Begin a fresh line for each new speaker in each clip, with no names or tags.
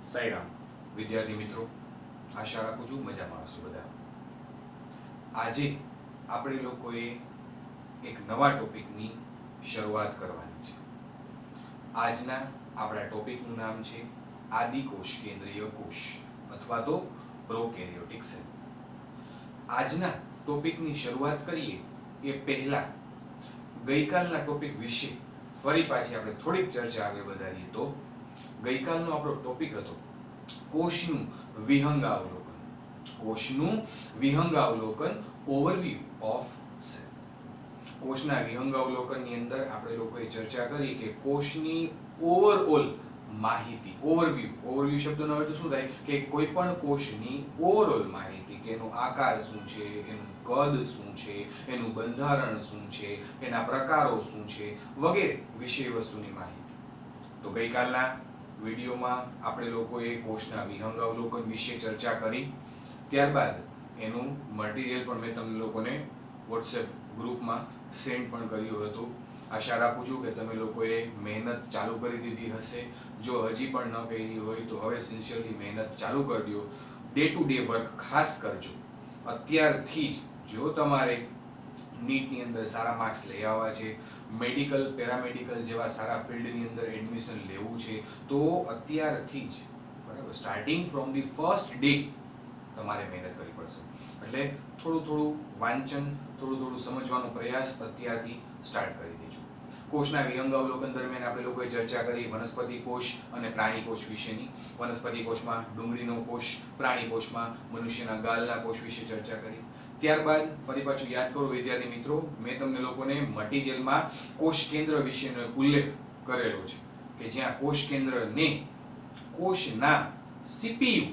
સાઈરામ વિદ્યાર્થી મિત્રો, આશા રાખું છું મજામાં હશો બધા. આજે આપણે લોકોએ એક નવા ટોપિકની શરૂઆત કરવાની છે. આજના આપણા ટોપિકનું નામ છે આદિકોષ કેન્દ્રીય કોષ અથવા તો પ્રોકેરિયોટિક સેલ. આજના ટોપિકની શરૂઆત કરીએ એ પહેલા ગઈકાલના ટોપિક વિશે ફરી પાછી આપણે થોડીક ચર્ચા આગળ વધારીએ તો ગઈકાલનો આપણો ટોપિક હતો કોષનું વિહંગાવલોકન. કોષનું વિહંગાવલોકન, ઓવરવ્યુ ઓફ સેલ. કોષના વિહંગાવલોકનની અંદર આપણે લોકોએ ચર્ચા કરી કે કોષની ઓવરઓલ માહિતી, ઓવરવ્યુ શબ્દનો અર્થ શું થાય કે કોઈ પણ કોષની ઓવરઓલ માહિતી, કે એનો આકાર શું છે, એનું કદ શું છે, એનું બંધારણ શું છે, એના પ્રકારો શું છે વગેરે વિષય વસ્તુની માહિતી. તો ગઈકાલના વિડીયોમાં આપણે લોકોએ કોષના વિહંગાવલોકન વિશે ચર્ચા કરી. ત્યારબાદ એનું મટીરિયલ પણ મેં તમને લોકોને વોટ્સએપ ગ્રુપમાં સેન્ડ પણ કર્યું હતું. આશા રાખું છું કે તમે લોકોએ મહેનત ચાલુ કરી દીધી હશે. જો હજી પણ ન કરી હોય તો હવે સિન્સિયરલી મહેનત ચાલુ કરી દો. ડે ટુ ડે વર્ક ખાસ કરજો. અત્યારથી જ જો તમારે નીટની અંદર સારા માર્ક્સ લઈ આવવા છે, મેડિકલ, પેરામેડિકલ જેવા સારા ફિલ્ડની અંદર એડમિશન લેવું છે, તો અત્યારથી જ બરાબર starting from the first day તમારે મહેનત કરવી પડશે. એટલે થોડું વાંચન, થોડું સમજવાનો પ્રયાસ અત્યારથી સ્ટાર્ટ કરી દેજો. કોષના વિહંગાવલોકન દરમિયાન આપણે લોકોએ ચર્ચા કરી વનસ્પતિ કોષ અને પ્રાણી કોષ વિશેની. વનસ્પતિ કોષમાં ડુંગળીનો કોષ, પ્રાણી કોષમાં મનુષ્યના ગાલના કોષ વિશે ચર્ચા કરી. ત્યારબાદ ફરી પાછું યાદ કરો વિદ્યાર્થી મિત્રો, મેં તમને લોકોને મટીરિયલમાં કોષ કેન્દ્ર વિશેનો ઉલ્લેખ કરેલો છે કે જ્યાં કોષ કેન્દ્રને કોષના સીપીયુ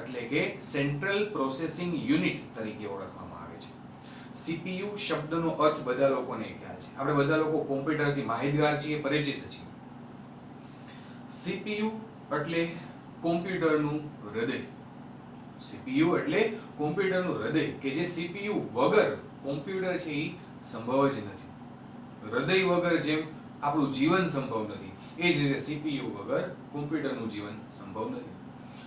એટલે કે સેન્ટ્રલ પ્રોસેસિંગ યુનિટ તરીકે ઓળખવામાં આવે છે. સીપીયુ શબ્દનો અર્થ બધા લોકોને ખ્યાલ છે. આપણે બધા લોકો કોમ્પ્યુટરથી માહિતગાર છીએ, પરિચિત છીએ. સીપીયુ એટલે કોમ્પ્યુટરનું હૃદય. સીપીયુ એટલે કોમ્પ્યુટરનું હૃદય, કે જે સીપીયુ વગર કોમ્પ્યુટર છે એ સંભવ જ નથી. હૃદય વગર જેમ આપણું જીવન સંભવ નથી, એ જ રીતે સીપીયુ વગર કોમ્પ્યુટરનું જીવન સંભવ નથી.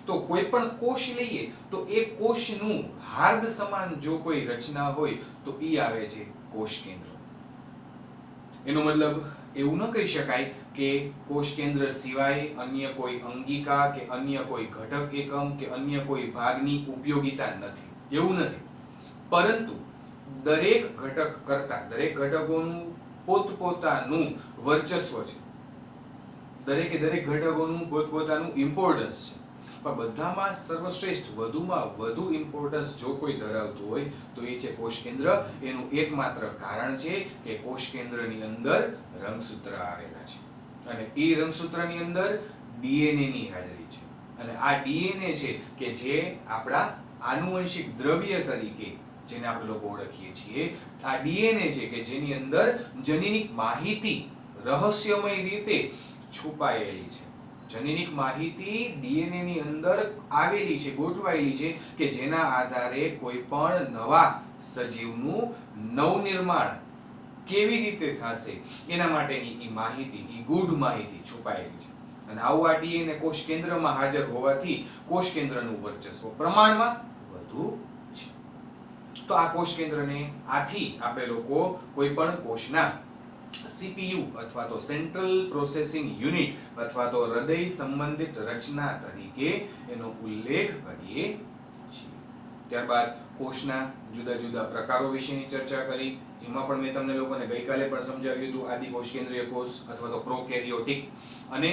તો કોઈ પણ કોષ લઈએ તો એ કોષનું હાર્દ સમાન જો કોઈ રચના હોય તો એ આવે છે કોષ કેન્દ્ર. એનો મતલબ એવું ન કહી શકાય કે કોષ કેન્દ્ર સિવાય અન્ય કોઈ અંગિકા કે અન્ય કોઈ ઘટક એકમ કે અન્ય કોઈ ભાગની ઉપયોગિતા નથી, એવું નથી. પરંતુ દરેક ઘટક કરતા દરેક ઘટકોનું પોતપોતાનું વર્ચસ્વ છે. દરેકે દરેક ઘટકોનું પોતપોતાનું ઇમ્પોર્ટન્સ છે. પણ બધામાં સર્વશ્રેષ્ઠ, વધુમાં વધુ ઇમ્પોર્ટન્સ જો કોઈ ધરાવતું હોય તો એ છે કોષ કેન્દ્ર. એનું એકમાત્ર કારણ છે કે કોષ કેન્દ્રની અંદર રંગસૂત્ર આવેલા છે અને એ રંગસૂત્રની અંદર ડીએનએ ની હાજરી છે. અને આ ડીએનએ છે કે જે આપણા આનુવંશિક દ્રવ્ય તરીકે જેને આપણે લોકો ઓળખીએ છીએ, આ ડીએનએ છે કે જેની અંદર જનીનિક માહિતી રહસ્યમય રીતે છુપાયેલી છે. જનીનિક માહિતી ડીએનએ ની અંદર આવેલી છે, ગોઠવાયેલી છે, કે જેના આધારે કોઈ પણ નવા સજીવનું નવનિર્માણ કેવી રીતે થશે એના માટેની ઈ માહિતી, ઈ ગૂઢ માહિતી છુપાયેલી છે. અને આવું આ ડીએનએ કોષ કેન્દ્રમાં હાજર હોવાથી કોષ કેન્દ્રનું વર્ચસ્વ પ્રમાણમાં વધુ છે. તો આ કોષ કેન્દ્રને આથી આપણે લોકો કોઈ પણ કોષના સીપીયુ અથવા તો સેન્ટ્રલ પ્રોસેસિંગ યુનિટ અથવા તો હૃદય સંબંધિત રચના તરીકે એનો ઉલ્લેખ કરીએ છીએ. ત્યારબાદ કોષના જુદા જુદા પ્રકારો વિશેની ચર્ચા કરી. એમાં પણ મેં તમને લોકોને ગઈકાલે પણ સમજાવ્યું હતું આદિકોષ કેન્દ્રીય કોષ અથવા તો પ્રોકેરિયોટિક અને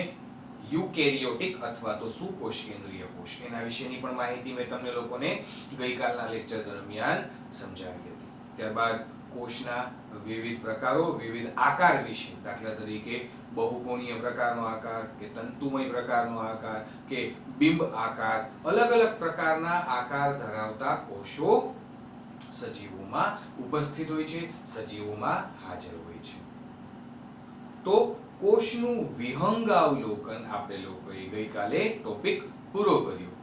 યુકેરિયોટિક અથવા તો સુકોષ કેન્દ્રીય કોષ, એના વિશેની પણ માહિતી મેં તમને લોકોને ગઈકાલના લેક્ચર દરમિયાન સમજાવી હતી. ત્યારબાદ કોષના વિવિધ પ્રકારો, વિવિધ આકાર વિશે, દાખલા તરીકે બહુકોણીય પ્રકારનો આકાર કે તંતુમય પ્રકારનો આકાર કે બિંબ આકાર, અલગ અલગ પ્રકારના આકાર ધરાવતા કોષો સજીવોમાં ઉપસ્થિત હોય છે, સજીવોમાં હાજર હોય છે. તો કોષનું વિહંગાવલોકન આપણે લોકોએ ગઈકાલે ટોપિક પૂરો કર્યો.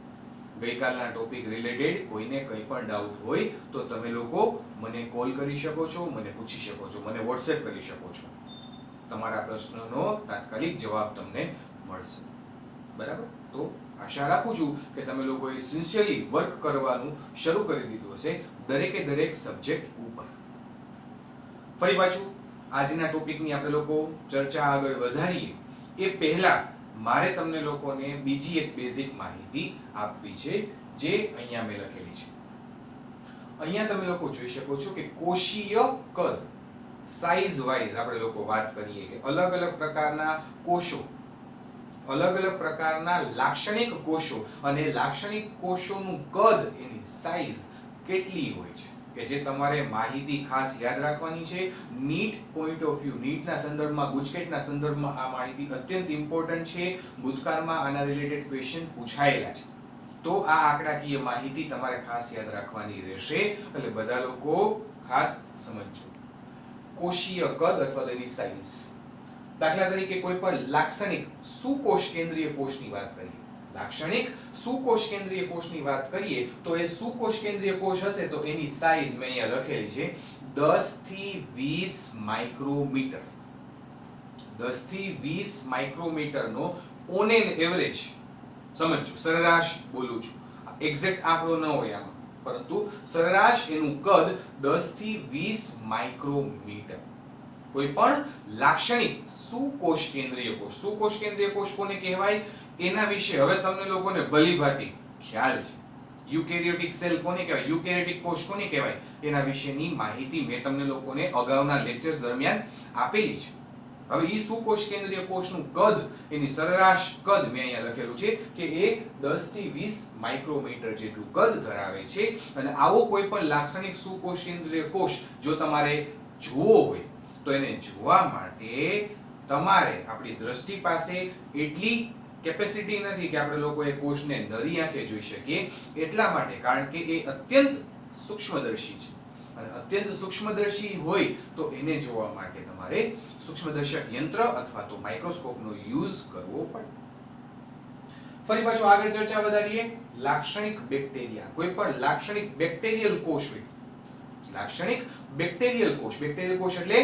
ગઈકાલના ટોપિક રિલેટેડ કોઈને કંઈ પણ ડાઉટ હોય તો તમે લોકો મને કોલ કરી શકો છો, મને પૂછી શકો છો, મને વોટ્સએપ કરી શકો છો. તમારા પ્રશ્નનો તાત્કાલિક જવાબ તમને મળશે. બરાબર? તો આશા રાખું છું કે તમે લોકોએ સિન્સિયરલી વર્ક કરવાનું શરૂ કરી દીધું હશે દરેકે દરેક સબ્જેક્ટ ઉપર. ફરી પાછું આજના ટોપિકની આપણે લોકો ચર્ચા આગળ વધારીએ એ પહેલા મારે તમને લોકોને બીજી એક બેઝિક માહિતી આપવી છે જે અહીંયા મેં લખેલી છે. અહીંયા તમે લોકો જોઈ શકો છો કે કોષીય કદ, સાઇઝ વાઇઝ આપણે લોકો વાત કરીએ કે અલગ અલગ પ્રકારના કોષો, અલગ અલગ પ્રકારના લાક્ષણિક કોષો અને લાક્ષણિક કોષોનું કદ, એની સાઇઝ કેટલી હોય છે કે જે તમારે માહિતી ખાસ યાદ રાખવાની છે. નીટ પોઈન્ટ ઓફ વ્યૂ, નીટના સંદર્ભમાં, ગુજકેટના સંદર્ભમાં આ માહિતી અત્યંત ઇમ્પોર્ટન્ટ છે. ભૂતકાળમાં આના રિલેટેડ ક્વેશ્ચન પૂછાયેલા છે. તો આ આંકડાકીય માહિતી તમારે ખાસ યાદ રાખવાની રહેશે, એટલે બધા લોકો ખાસ સમજજો. કોષીય કદ અથવા તેની સાઇઝ. દાખલા તરીકે કોઈ પણ લાક્ષણિક સુકોષ કેન્દ્રીય કોષની વાત કરીએ, લાક્ષણિક સુકોષ કેન્દ્રીય કોષની વાત કરીએ તો એ સુકોષ કેન્દ્રીય કોષ હશે તો એની સાઇઝ મેં અહીંયા લખેલી છે 10 થી 20 માઇક્રોમીટર. 10 થી 20 માઇક્રોમીટરનો ઓન એન એવરેજ, સમજો સરેરાશ બોલું છું, એક્ઝેક્ટ આંકડો ન હોય આમાં, પરંતુ સરેરાશ એનું કદ 10 થી 20 માઇક્રોમીટર. કોઈ પણ લાક્ષણિક સુકોષ કેન્દ્રીય કોષ, સુકોષ કેન્દ્રીય કોષ કોને કહેવાય એના વિશે હવે તમને લોકોને ભલીભાંતિ ખ્યાલ છે. યુકેરિયોટિક સેલ કોને કહેવાય, યુકેરિયોટિક કોષ કોને કહેવાય એના વિશેની માહિતી મેં તમને લોકોને અગાઉના લેક્ચર્સ દરમિયાન આપેલી છે. હવે ઈ સુકોષ કેન્દ્રીય કોષનું કદ, એની સરેરાશ કદ મેં અહીંયા લખેલું છે કે એ 10 થી 20 માઇક્રોમીટર જેટલું કદ ધરાવે છે. અને આવો કોઈ પણ લાક્ષણિક સુકોષ કેન્દ્રીય કોષ જો તમારે જોવો હોય તો એને જોવા માટે તમારે આપણી દ્રષ્ટિ પાસે એટલી કેપેસિટી નથી કે આપણે લોકો એ કોષને નરી આંખે જોઈ શકીએ. એટલા માટે, કારણ કે એ અત્યંત સૂક્ષ્મદર્શી છે અને અત્યંત સૂક્ષ્મદર્શી હોય તો એને જોવા માટે તમારે સૂક્ષ્મદર્શક યંત્ર અથવા તો માઇક્રોસ્કોપનો યુઝ કરવો પડે. ફરી પાછું આગળ ચર્ચા વધારીએ. લાક્ષણિક બેક્ટેરિયા, કોઈ પણ લાક્ષણિક બેક્ટેરિયલ કોષ હોય, લાક્ષણિક બેક્ટેરિયલ કોષ, બેક્ટેરિયલ કોષ એટલે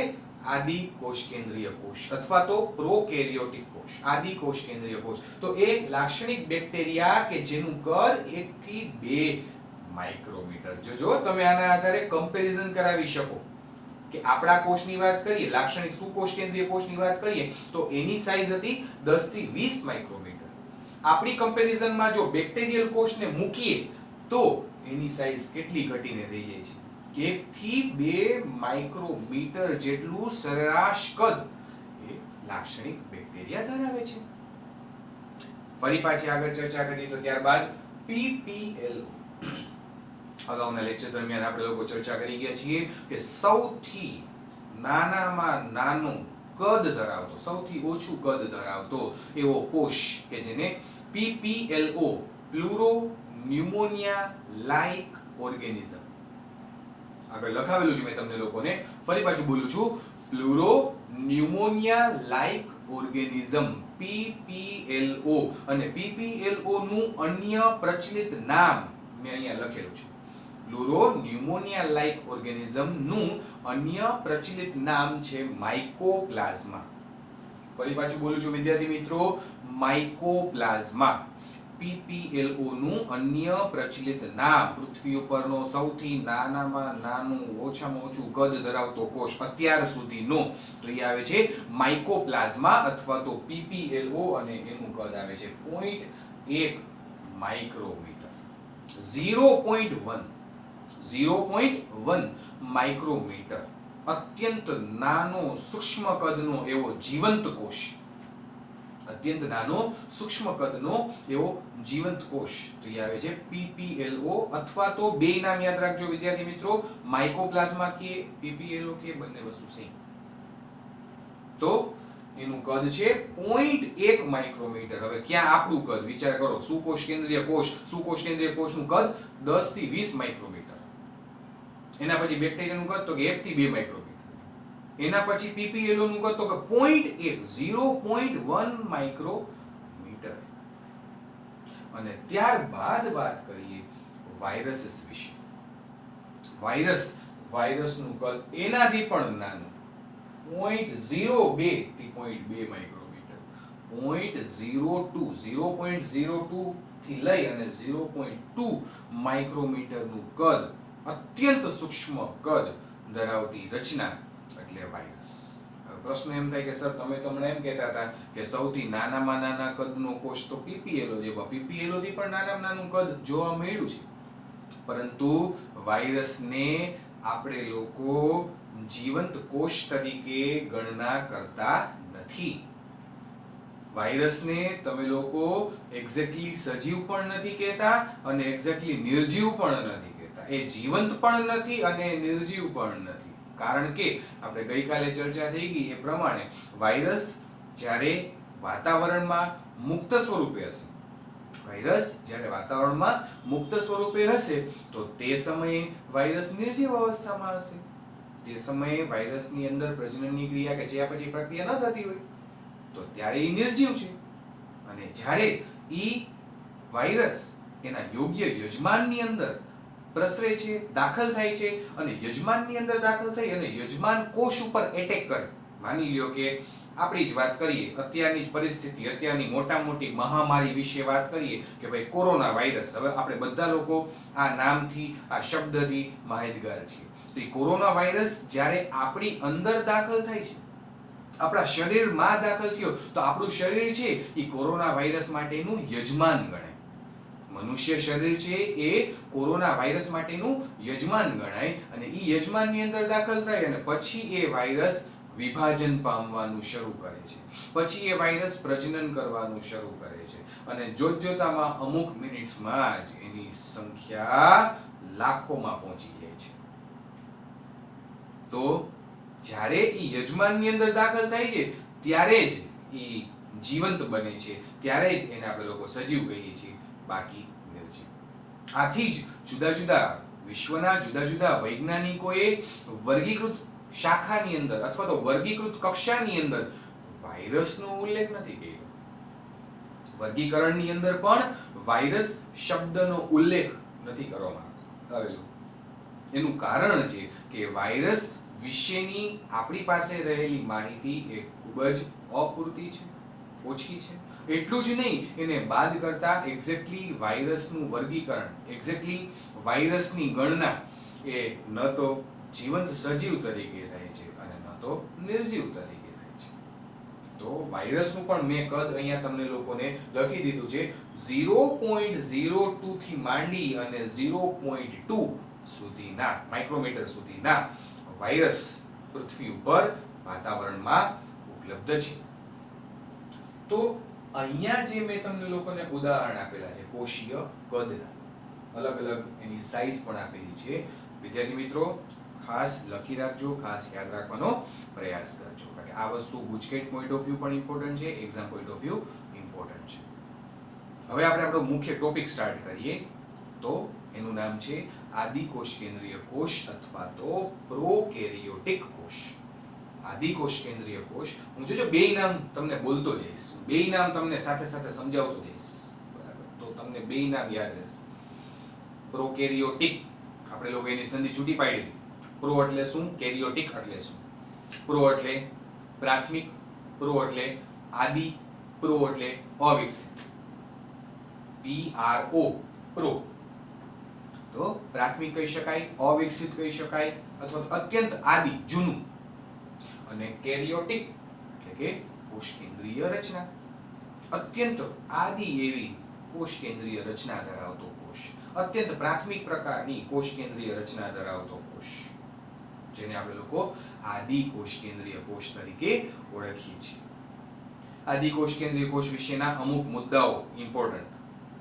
આદિ કોષ કેન્દ્રીય કોષ અથવા તો પ્રોકેરિયોટિક કોષ, આદિ કોષ કેન્દ્રીય કોષ. તો એ લાક્ષણિક બેક્ટેરિયા કે જેનું કદ 1 થી 2 માઇક્રોમીટર. જો તમે આના આધારે કમ્પેરિઝન કરાવી શકો કે આપણા કોષની વાત કરીએ, લાક્ષણિક સુકોષ કેન્દ્રીય કોષની વાત કરીએ તો એની સાઇઝ હતી 10 થી 20 માઇક્રોમીટર. આપણી કમ્પેરિઝનમાં જો બેક્ટેરિયલ કોષને મૂકીએ તો એની સાઇઝ કેટલી ઘટીને થઈ જાય છે, 1 થી 2 માઇક્રોમીટર જેટલું સરેરાશ કદ એ લાક્ષણિક બેક્ટેરિયા ધરાવે છે. ફરી પાછી આગળ ચર્ચા કરીએ તો ત્યારબાદ PPLO. અગાઉના લેક્ચર દરમિયાન આપણે લોકો ચર્ચા કરી ગયા છીએ કે સૌથી નાનામાં નાનું કદ ધરાવતો, સૌથી ઓછું કદ ધરાવતો એવો કોષ કે જેને PPLO, પ્લુરો ન્યુમોનિયા લાઇક ઓર્ગેનિઝમ, આગળ લખાવેલું છે મેં તમને લોકોને, ફરી પાછું બોલું છું, પ્લુરો ન્યુમોનિયા લાઇક ઓર્ગેનિઝમ PPLO. અને PPLO નું અન્ય પ્રચલિત નામ મેં અહીંયા લખેલું છે. પ્લુરો ન્યુમોનિયા લાઇક ઓર્ગેનિઝમ નું અન્ય પ્રચલિત નામ છે માઇકોપ્લાઝ્મા. ફરી પાછું બોલું છું વિદ્યાર્થી મિત્રો, માઇકોપ્લાઝ્મા. PPLO નું અન્ય પ્રચલિત નામ, પૃથ્વી ઉપરનો સૌથી નાનામાં નાનું, ઓછામાં ઓછું કદ ધરાવતો કોષ અત્યાર સુધીનો, તો એ આવે છે માઇકોપ્લાઝ્મા અથવા તો PPLO અને એનું કદ આવે છે 0.1 માઇક્રોમીટર. 0.1 માઇક્રોમીટર. અત્યંત નાનો સૂક્ષ્મ કદનો એવો જીવંત કોષ, અત્યંત નાનો સૂક્ષ્મ કદનો એવો જીવંત કોષ તો એ આવે છે PPLO. અથવા તો બે નામ યાદ રાખજો વિદ્યાર્થી મિત્રો, માઇકોપ્લાઝ્મા કે PPLO કે બંને વસ્તુ સેમ. તો એનું કદ છે 0.1 માઇક્રોમીટર. હવે ક્યાં આપણું કદ વિચાર કરો, સુકોષ કેન્દ્રીય કોષ, સુકોષ કેન્દ્રીય કોષનું કદ 10 થી 20 માઇક્રોમીટર. એના પછી બેક્ટેરિયાનું કદ તો કે 1 થી 2 માઇક્રોમીટર. એના પછી PPLO નું કદ તો કે 0.1 માઇક્રોમીટર. અને ત્યારબાદ વાત કરીએ વાયરસીસ વિશે. વાયરસનું કદ એનાથી પણ નાનું, 0.02 થી 0.2 માઇક્રોમીટર. 0.02 થી લઈ અને 0.2 માઇક્રોમીટરનું કદ, અત્યંત સૂક્ષ્મ કદ ધરાવતી રચના એટલે વાયરસ. પ્રશ્ન એમ થાય કે સર તમે તો હમણાં એમ કહેતા હતા કે સૌથી નાનામાં નાના કદનો કોષ તો પીપીએલઓ છે, પીપીએલઓ થી પણ નાનામાં નાનું કદ જોવા મળ્યું છે, પરંતુ વાયરસને આપણે લોકો જીવંત કોષ તરીકે ગણના કરતા નથી. વાયરસને તમે લોકો એક્ઝેક્ટલી સજીવ પણ નથી કહેતા અને એક્ઝેક્ટલી નિર્જીવ પણ નથી કહેતા. એ જીવંત પણ નથી અને નિર્જીવ પણ નથી. કારણ કે આપણે ગઈકાલે ચર્ચા થઈ ગઈ એ પ્રમાણે વાયરસ જ્યારે વાતાવરણમાં મુક્ત સ્વરૂપે હશે, તો તે સમયે વાયરસ નિર્જીવ અવસ્થામાં હશે. તે સમયે વાયરસની અંદર પ્રજનનની ક્રિયા કે ચયાપચય પ્રક્રિયા ન થતી હોય તો ત્યારે એ નિર્જીવ છે. અને જ્યારે ઈ વાયરસ એના યોગ્ય યજમાનની અંદર પ્રસરે છે, દાખલ થાય છે અને યજમાનની અંદર દાખલ થઈ અને યજમાન કોષ ઉપર એટેક કરે. માની લ્યો કે આપણી જ વાત કરીએ, અત્યારની જ પરિસ્થિતિ, અત્યારની મોટી મહામારી વિશે વાત કરીએ કે ભાઈ કોરોના વાયરસ. હવે આપણે બધા લોકો આ નામથી, આ શબ્દથી માહિતગાર છીએ. તો એ કોરોના વાયરસ જ્યારે આપણી અંદર દાખલ થાય છે, આપણા શરીરમાં દાખલ થયો, તો આપણું શરીર છે એ કોરોના વાયરસ માટેનું યજમાન ગણાય. મનુષ્ય શરીર છે એ કોરોના વાયરસ માટેનું યજમાન ગણાય અને એ યજમાનની અંદર દાખલ થાય અને પછી એ વાયરસ વિભાજન પામવાનું શરૂ કરે છે. પછી એ વાયરસ પ્રજનન કરવાનું શરૂ કરે છે અને જોતજોતામાં અમુક મિનિટ્સમાં જ એની સંખ્યા લાખોમાં પહોંચી જાય છે. તો જ્યારે એ યજમાનની અંદર દાખલ થાય છે ત્યારે જ એ જીવંત બને છે, ત્યારે જ એને આપણે લોકો સજીવ કહીએ છીએ, બાકી નિર્જીવ. આથી જ જુદા જુદા વિશ્વના જુદા જુદા વૈજ્ઞાનિકોએ વર્ગીકૃત શાખાની અંદર અથવા તો વર્ગીકૃત કક્ષાની અંદર વાયરસનો ઉલ્લેખ નથી કર્યો. વર્ગીકરણની અંદર પણ વાયરસ શબ્દનો ઉલ્લેખ નથી કરવામાં આવેલો. એનું કારણ છે કે વાયરસ વિશેની આપણી પાસે રહેલી માહિતી એ ખૂબ જ અપૂરતી છે, ઓછી છે. એટલું જ નહીં, એને બાદ કરતા એક્ઝેક્ટલી વાયરસનું વર્ગીકરણ, એક્ઝેક્ટલી વાયરસની ગણના એ ન તો જીવંત સજીવ તરીકે થાય છે અને ન તો નિર્જીવ તરીકે થાય છે. તો વાયરસનું પણ મેં કદ અહીંયા તમને લોકોને લખી દીધું છે. 0.02 થી માંડી અને 0.2 સુધીના માઇક્રોમીટર સુધીના વાયરસ પૃથ્વી ઉપર વાતાવરણમાં ઉપલબ્ધ છે. તો અહીંયા જે મેં તમને લોકોને ઉદાહરણ આપેલા છે કોષીય કદના, અલગ અલગ એની સાઈઝ પણ આપેલી છે. વિદ્યાર્થી મિત્રો ખાસ લખી રાખજો, ખાસ યાદ રાખવાનો પ્રયાસ કરજો, કારણ કે આ વસ્તુ ગુજકેટ પોઈન્ટ ઓફ વ્યૂ પણ ઇમ્પોર્ટન્ટ છે, exam point of view important છે. હવે આપણે આપણો મુખ્ય ટોપિક સ્ટાર્ટ કરીએ. તો એનું નામ છે આદિકોષ કેન્દ્રીય કોષ અથવા તો પ્રોકેરિયોટિક કોષ. આદિકોષ કેન્દ્રીય કોષ. હું જોજો બેય નામ તમને બોલતો જઈશ, બેય નામ તમને સાથે સાથે સમજાવતો જઈશ, બરાબર? તો તમને બેય નામ યાદ રહેશે. પ્રોકેરિયોટિક આપણે લોકો એની સંધિ છૂટી પાડી હતી. પ્રો એટલે શું, કેરિયોટિક એટલે શું? પ્રો એટલે પ્રાથમિક, પ્રો એટલે આદિ, પ્રો એટલે અવિકસિત. PRO pro. તો પ્રાથમિક કહી શકાય, અવિકસિત કહી શકાય અથવા તો અત્યંત આદિ, જૂનું. અને કેરિયોટિક એટલે કે કોષ કેન્દ્રીય રચના, અત્યંત આદિ એવી કોષ કેન્દ્રીય રચના ધરાવતો કોષ, અત્યંત પ્રાથમિક પ્રકારની કોષ કેન્દ્રીય રચના ધરાવતો કોષ, જેને આપણે લોકો આદિ કોષ કેન્દ્રીય કોષ તરીકે ઓળખીએ છીએ. આદિ કોષ કેન્દ્રીય કોષ વિશેના અમુક મુદ્દાઓ important,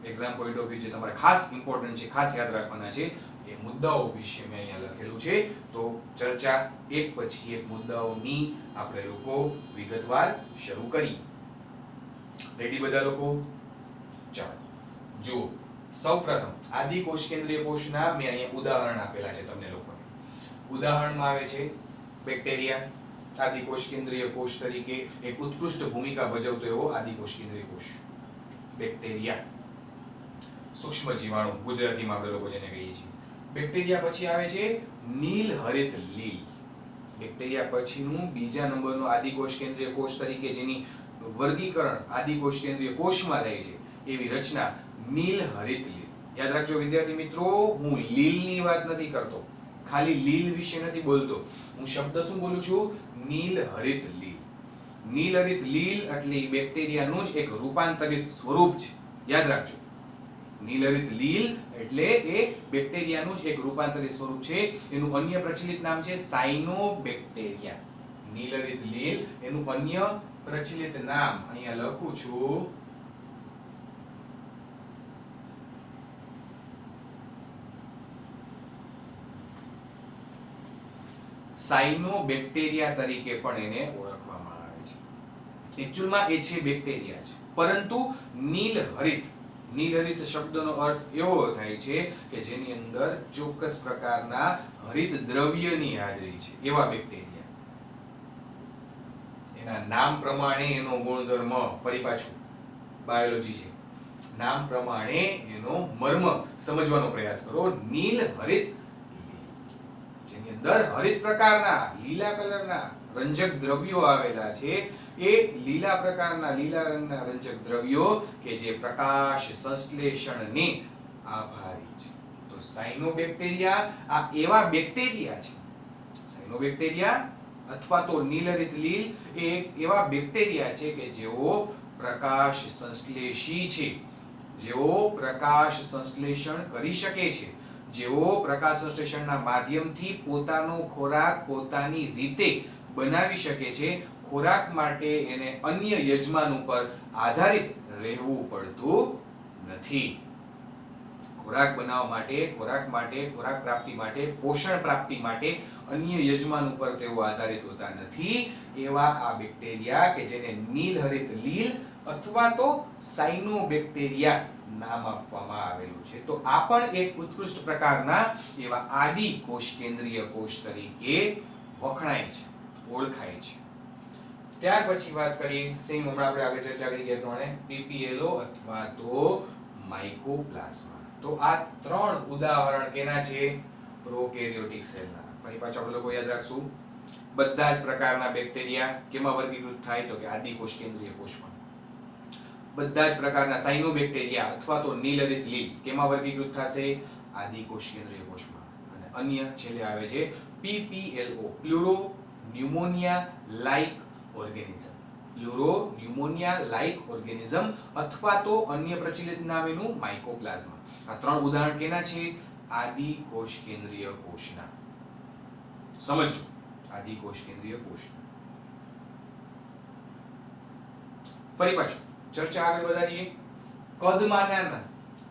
exam point of view જે તમારે ખાસ ઇમ્પોર્ટન્ટ છે, ખાસ યાદ રાખવાના છે, એ મુદ્દાઓ વિશે મેં અહીંયા લખેલું છે. તો ચર્ચા એક પછી એક મુદ્દાઓની આપણે લોકો વિગતવાર શરૂ કરી. રેડી બધા લોકો? ચાલો જુઓ. સૌપ્રથમ આદિ કોષ કેન્દ્રીય કોષના મેં અહીંયા ઉદાહરણ આપેલા છે તમને લોકોને. ઉદાહરણમાં આવે છે બેક્ટેરિયા, આદિ કોષ કેન્દ્રીય કોષ તરીકે એક ઉત્કૃષ્ટ ભૂમિકા ભજવતો એવો આદિ કોષ કેન્દ્રીય કોષ બેક્ટેરિયા. સૂક્ષ્મ જીવાણુ ગુજરાતીમાં આપણે લોકો જેને કહીએ છીએ. બેક્ટેરિયા પછી આવે છે નીલહરિત લીલ. બેક્ટેરિયા પછીનું બીજા નંબરનું આદિકોષ કેન્દ્રીય કોષ તરીકે જેની વર્ગીકરણ આદિકોષ કેન્દ્રીય કોષમાં થાય છે એવી રચના નીલ હરિત લીલ. યાદ રાખજો વિદ્યાર્થી મિત્રો, હું લીલની વાત નથી કરતો, ખાલી લીલ વિશે નથી બોલતો, હું શબ્દ શું બોલું છું? નીલ હરિત લીલ. નીલ હરિત લીલ એટલે બેક્ટેરિયાનું જ એક રૂપાંતરિત સ્વરૂપ છે. યાદ રાખજો, નીલ હરિત લીલ એટલે એ બેક્ટેરિયાનું જ એક રૂપાંતરિત સ્વરૂપ છે. એનું અન્ય પ્રચલિત નામ છે સાયનોબેક્ટેરિયા. નીલ હરિત લીલ એનું અન્ય પ્રચલિત નામ અહીંયા લખું છું, સાયનોબેક્ટેરિયા તરીકે પણ એને ઓળખવામાં આવે છે. એકચ્યુઅલમાં એ છે બેક્ટેરિયા છે, પરંતુ નીલહરિત, નીલહરિત શબ્દનો અર્થ એવો થાય છે કે જેની અંદર ચોક્કસ પ્રકારના હરિત દ્રવ્યની હાજરી છે, એવા બેક્ટેરિયા. એના નામ પ્રમાણે એનો ગુણધર્મ, ફરી પાછું બાયોલોજી છે, નામ પ્રમાણે એનો મર્મ સમજવાનો પ્રયાસ કરો. નીલહરિત જેની અંદર હરિત પ્રકારના લીલા કલરના રંજક દ્રવ્યો આવેલા છે, એ લીલા પ્રકારના લીલા રંગના રંજક દ્રવ્યો કે જે પ્રકાશ સંશ્લેષણને આભારી છે. તો સાયનોબેક્ટેરિયા આ એવા બેક્ટેરિયા છે, સાયનોબેક્ટેરિયા અથવા તો નીલહરિત લીલ એ એવા બેક્ટેરિયા છે કે જેઓ પ્રકાશ સંશ્લેષી છે, જેઓ પ્રકાશ સંશ્લેષણ કરી શકે છે, જેઓ પ્રકાશ સંશ્લેષણના માધ્યમથી પોતાનો ખોરાક પોતાની રીતે બનાવી શકે છે. ખોરાક માટે એને અન્ય યજમાન ઉપર આધારિત રહેવું પડતું નથી. ખોરાક બનાવવા માટે, ખોરાક પ્રાપ્તિ માટે, પોષણ પ્રાપ્તિ માટે અન્ય યજમાન ઉપર તેઓ આધારિત હોતા નથી. એવા આ બેક્ટેરિયા કે જેને નીલહરિત લીલ અથવા તો સાયનોબેક્ટેરિયા નામ આપવામાં આવેલું છે. તો આ પણ એક ઉત્કૃષ્ટ પ્રકારના એવા આદિ કોષ કેન્દ્રીય કોષ તરીકે વખણાય છે, ઓળખાય છે. ત્યાર પછી વાત કરીએ, સેમ હમણાં આપણે આગળ ચર્ચા કરી ગયા પ્રમાણે પીપીએલઓ અથવા તો માઇકોપ્લાઝ્મા. તો આ ત્રણ ઉદાહરણ કેના છે? પ્રોકેરિયોટિક સેલના. ફરી પાછું આપણે લોકો યાદ રાખશું, બધા જ પ્રકારના બેક્ટેરિયા કેમાં વર્ગીકૃત થાય? તો કે આદિ કોષ કેન્દ્રીય કોષમાં. બધા જ પ્રકારના સાયનોબેક્ટેરિયા અથવા તો નીલહરિત લીલ કેમાં વર્ગીકૃત થશે? આદિ કોષ કેન્દ્રીય કોષમાં. અને અન્ય છેલ્લે આવે છે PPLO, pleuro pneumonia like organism. Pleuro pneumonia like organism અથવા તો અન્ય પ્રચલિત નામ એનું માઇકોપ્લાઝ્મા. આ ત્રણ ઉદાહરણ કેના છે? આદિ કોષ કેન્દ્રીય કોષના. સમજો, આદિ કોષ કેન્દ્રીય કોષના. ફરી પાછું ચર્ચા આગળ વધારીએ. કદમાં નાના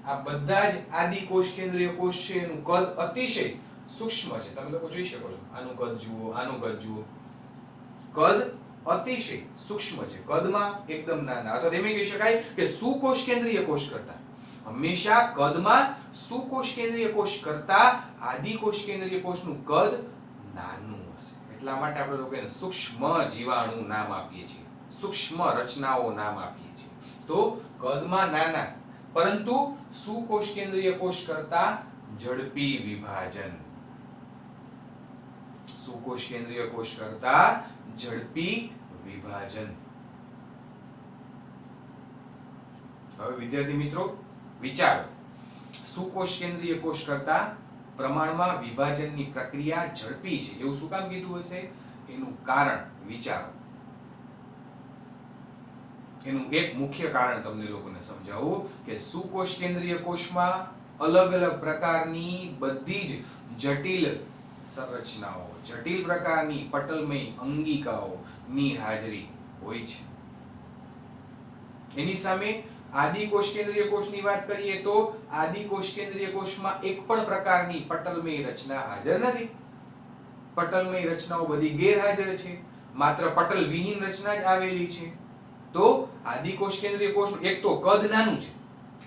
આ બધા જ આદિ કોષ કેન્દ્રીય કોષ છે, એનું કદ અતિશય સૂક્ષ્મ છે. તમે લોકો જોઈ શકો છો, આનું કદ જુઓ, આનું કદ જુઓ. કદ અતિશય સૂક્ષ્મ છે, કદમાં એકદમ નાના. અથવા એમ કહી શકાય કે સુકોષ કેન્દ્રીય કોષ કરતા હંમેશા કદમાં સુકોષ કેન્દ્રીય કોષ કરતા આદિ કોષ કેન્દ્રીય કોષનું કદ નાનું હશે. એટલા માટે આપણે લોકો એને સૂક્ષ્મ જીવાણુ નામ આપીએ છીએ, સૂક્ષ્મ રચનાઓ નામ આપીએ છીએ. તો કદમાં નાના પરંતુ સુકોષ કેન્દ્રીય કોષ કરતા ઝડપી વિભાજન. સુકોષ કેન્દ્રીય કોષ કરતા ઝડપી વિભાજન. હવે વિદ્યાર્થી મિત્રો વિચારો, સુકોષ કેન્દ્રીય કોષ કરતા પ્રમાણમાં વિભાજનની પ્રક્રિયા ઝડપી છે એવું શું કામ કીધું હશે? એનું કારણ વિચારો. એનું એક મુખ્ય કારણ તમને લોકોને સમજાવું કે સુકોષ કેન્દ્રીય કોષમાં અલગ અલગ પ્રકારની બધી જ જટિલ સંરચનાઓ, જટિલ પ્રકારની પટલમય અંગિકાઓની હાજરી હોય છે. એની સામે આદિ કોષ કેન્દ્રીય કોષની વાત કરીએ તો આદિ કોષ કેન્દ્રીય કોષમાં એક પણ પ્રકારની પટલમય રચના હાજર નથી. પટલમય રચનાઓ બધી ગેરહાજર છે, માત્ર પટલ વિહીન રચના જ આવેલી છે. તો આદિ કોષ કેન્દ્રીય કોષનું એક તો કદ નાનું છે,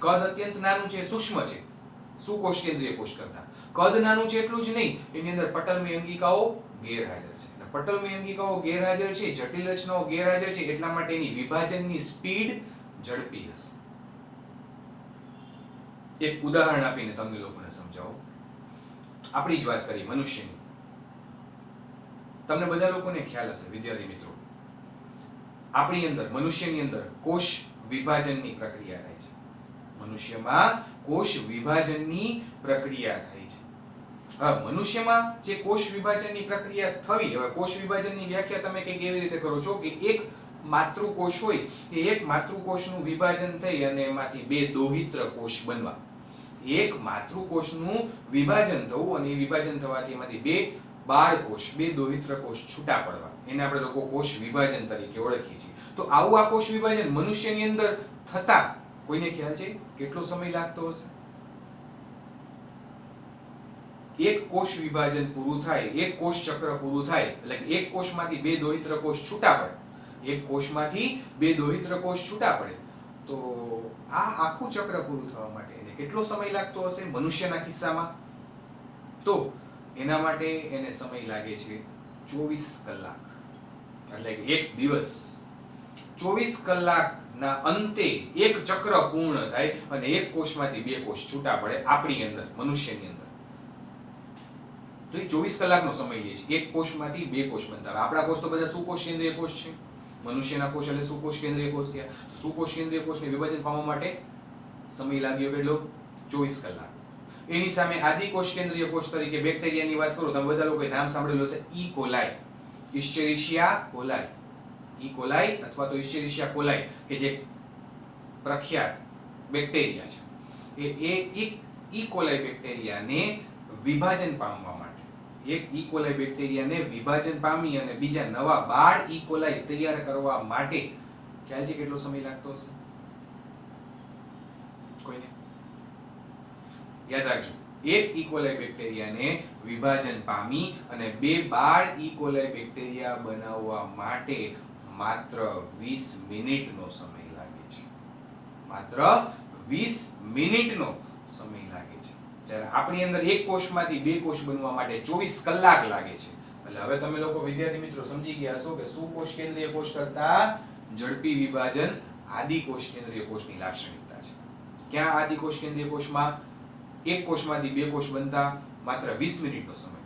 કદ અત્યંત નાનું છે, સૂક્ષ્મ છે સુકોષ કેન્દ્રીય કોષ કરતા. કદ નાનું છે એટલું જ નહીં, એની અંદર પટલમય અંગિકાઓ ગેરહાજર છે. અને પટલમય અંગિકાઓ ગેરહાજર છે, જટિલ રચનાઓ ગેરહાજર છે, એટલા માટે એની વિભાજનની સ્પીડ ઝડપી હશે. એક ઉદાહરણ આપીને તમને લોકોને સમજાવો. આપણી જ વાત કરીએ મનુષ્યની. તમને બધા લોકોને ખ્યાલ હશે વિદ્યાર્થી મિત્રો, આપણી અંદર મનુષ્યની અંદર કોષ વિભાજનની પ્રક્રિયા થાય છે. મનુષ્યમાં કોષ વિભાજનની પ્રક્રિયા થાય છે. હવે મનુષ્યમાં જે કોષ વિભાજનની પ્રક્રિયા થવી, હવે કોષ વિભાજનની વ્યાખ્યા તમે કંઈક એવી રીતે કરો છો કે એક માતૃકોષ હોય એ એક માતૃકોષનું વિભાજન થઈ અને એમાંથી બે દોહિત્ર કોષ બનવા. એક માતૃકોષનું વિભાજન થવું અને એ વિભાજન થવાથી એમાંથી બે બાળકોષ, બે દોહિત્ર કોષ છૂટા પડવા, એને આપણે લોકો કોષ વિભાજન તરીકે ઓળખીએ છીએ. તો આવું આ કોષ વિભાજન મનુષ્યની અંદર થતા કોઈને ખ્યાલ છે કેટલો સમય લાગતો હશે? એક કોષ વિભાજન પૂરું થાય, એક કોષ ચક્ર પૂરું થાય એટલે કે એક કોષમાંથી બે દોહિત્ર કોષ છૂટા પડે, એક કોષમાંથી બે દોહિત્ર કોષ છૂટા પડે, તો આ આખું ચક્ર પૂરું થવા માટે એને કેટલો સમય લાગતો હશે મનુષ્યના કિસ્સામાં? તો એના માટે એને સમય લાગે છે 24 કલાક, એટલે કે એક દિવસ. 24 કલાકના અંતે એક ચક્ર પૂર્ણ થાય અને એક કોષમાંથી બે કોષ છૂટા પડે આપણી અંદર, મનુષ્યની અંદર. તો એ 24 કલાકનો સમય લે છે એક કોષમાંથી બે કોષ બનતા. આપણા કોષ તો બધા સુકોષ કેન્દ્રીય કોષ છે, મનુષ્યના કોષ એટલે સુકોષ કેન્દ્રીય કોષ થયા. તો સુકોષ કેન્દ્રીય કોષને વિભાજન પામવા માટે સમય લાગ્યો કેટલો? 24 કલાક. એની સામે આદિકોષ કેન્દ્રીય કોષ તરીકે બેક્ટેરિયાની વાત કરું, તમે બધા લોકોએ નામ સાંભળેલું હશે, ઈ કોલાઈ, ઇશ્ચેરીશિયા કોલાઈ. ઈ કોલાઈ અથવા તો ઇશ્ચેરીશિયા કોલાઈ કે જે પ્રખ્યાત બેક્ટેરિયા છે, એ ઈ કોલાઈ બેક્ટેરિયાને વિભાજન પામવા માટે, એક ઈ કોલાઈ બેક્ટેરિયાને વિભાજન પામી અને બીજા નવા બાળ ઈ કોલાઈ તૈયાર કરવા માટે ખ્યાલ છે કેટલો સમય લાગતો હશે કોઈને? યાદ રાખજો, એક ઈ કોલાઈ બેક્ટેરિયાને વિભાજન પામી અને બે બાળ ઈ કોલાઈ બેક્ટેરિયા બનાવવા માટે માત્ર 20 મિનિટનો સમય લાગે છે. માત્ર 20 મિનિટનો સમય લાગે છે. જ્યારે આપણી અંદર એક કોષમાંથી બે કોષ બનવા માટે 24 કલાક લાગે છે. એટલે હવે તમે લોકો વિદ્યાર્થી મિત્રો સમજી ગયા હશો કે સુકોષ કેન્દ્રીય કોષ કરતા ઝડપી વિભાજન આદિકોષ કેન્દ્રીય કોષની લાક્ષણિકતા છે. ક્યાં આદિકોષ કેન્દ્રીય કોષમાં એક કોષમાંથી બે કોષ બનતા માત્ર 20 મિનિટનો સમય,